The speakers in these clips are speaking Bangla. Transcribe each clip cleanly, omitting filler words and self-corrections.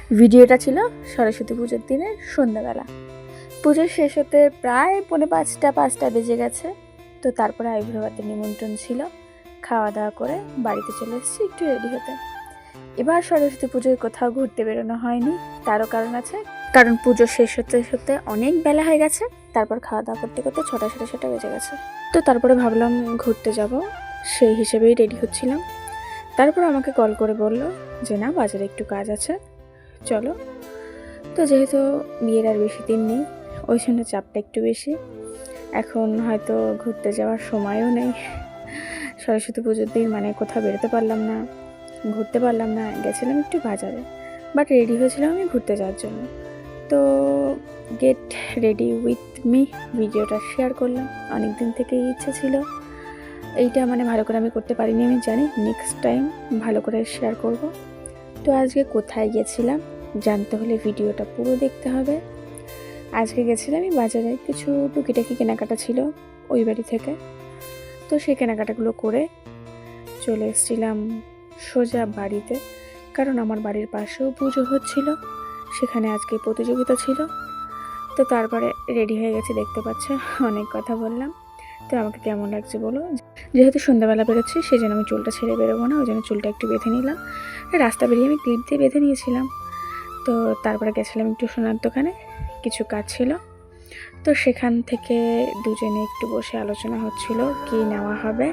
ভিডিওটা ছিল সরস্বতী পুজোর দিনের সন্ধ্যাবেলা। পুজোর শেষ হতে প্রায় 4:45 বেজে গেছে। তো তারপরে আইবুড়ো নিমন্ত্রণ ছিল, খাওয়া দাওয়া করে বাড়িতে চলে এসেছি একটু রেডি হতে। এবার সরস্বতী পুজোয় কোথাও ঘুরতে বেরোনো হয়নি, তারও কারণ আছে। কারণ পুজো শেষ হতে হতে অনেক বেলা হয়ে গেছে, তারপর খাওয়া দাওয়া করতে করতে 6টা 6:30 বেজে গেছে। তো তারপরে ভাবলাম ঘুরতে যাব, সেই হিসেবেই রেডি হচ্ছিলাম। তারপর আমাকে কল করে বলল যে না, বাজারে একটু কাজ আছে, চলো। তো যেহেতু বিয়ের আর বেশি দিন নেই, ওই জন্য চাপটা একটু বেশি। এখন হয়তো ঘুরতে যাওয়ার সময়ও নেই। সরস্বতী পুজোর দিন মানে কোথাও বেরোতে পারলাম না, ঘুরতে পারলাম না। গেছিলাম একটু বাজারে, বাট রেডি হয়েছিলাম আমি ঘুরতে যাওয়ার জন্য। তো গেট রেডি উইথ মি ভিডিওটা শেয়ার করলাম। অনেক দিন থেকেই ইচ্ছে ছিল, এইটা মানে ভালো করে আমি করতে পারিনি, আমি জানি। নেক্সট টাইম ভালো করে শেয়ার করব। তো আজকে কোথায় গেছিলাম জানতে হলে ভিডিওটা পুরো দেখতে হবে। আজকে গেছিলাম আমি বাজারে, কিছু টুকিটাকি কেনাকাটা ছিল ওই বাড়ি থেকে। তো সেই কেনাকাটাগুলো করে চলে এসেছিলাম সোজা বাড়িতে, কারণ আমার বাড়ির পাশেও পুজো হচ্ছিল, সেখানে আজকে প্রতিযোগিতা ছিল। তো তারপরে রেডি হয়ে গেছি, দেখতে পাচ্ছ অনেক কথা বললাম। তো আমাকে কেমন লাগছে বলো। যেহেতু সন্ধ্যাবেলা বেরোচ্ছি, সেই জন্য আমি চুলটা ছেড়ে বেরোবো না, ওই জন্য চুলটা একটু বেঁধে নিলাম। রাস্তা বেরিয়ে আমি ক্লিপ দিয়ে বেঁধে নিয়েছিলাম। তো তারপরে গেছিলাম একটু সোনার দোকানে, কিছু কাজ ছিল। তো সেখান থেকে দুজনে একটু বসে আলোচনা হচ্ছিল কি নেওয়া হবে।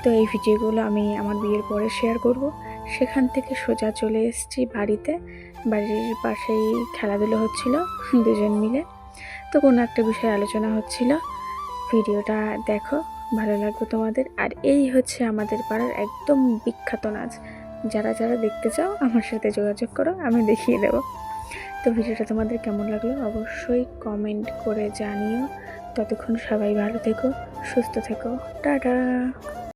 তো এই ভিডিওগুলো আমি আমার বিয়ের পরে শেয়ার করব। সেখান থেকে সোজা চলে এসেছি বাড়িতে। বাড়ির পাশেই খেলাধুলো হচ্ছিল দুজন মিলে, তো কোনো একটা বিষয়ে আলোচনা হচ্ছিল। ভিডিওটা দেখো, ভালো লাগবে তোমাদের। আর এই হচ্ছে আমাদের পাড়ার একদম বিখ্যাত নাচ। যারা যারা দেখতে চাও আমার সাথে যোগাযোগ করো, আমি দেখিয়ে দেবো। তো ভিডিওটা তোমাদের কেমন লাগলো অবশ্যই কমেন্ট করে জানিও। ততক্ষণ সবাই ভালো থেকো, সুস্থ থেকো, টাটা।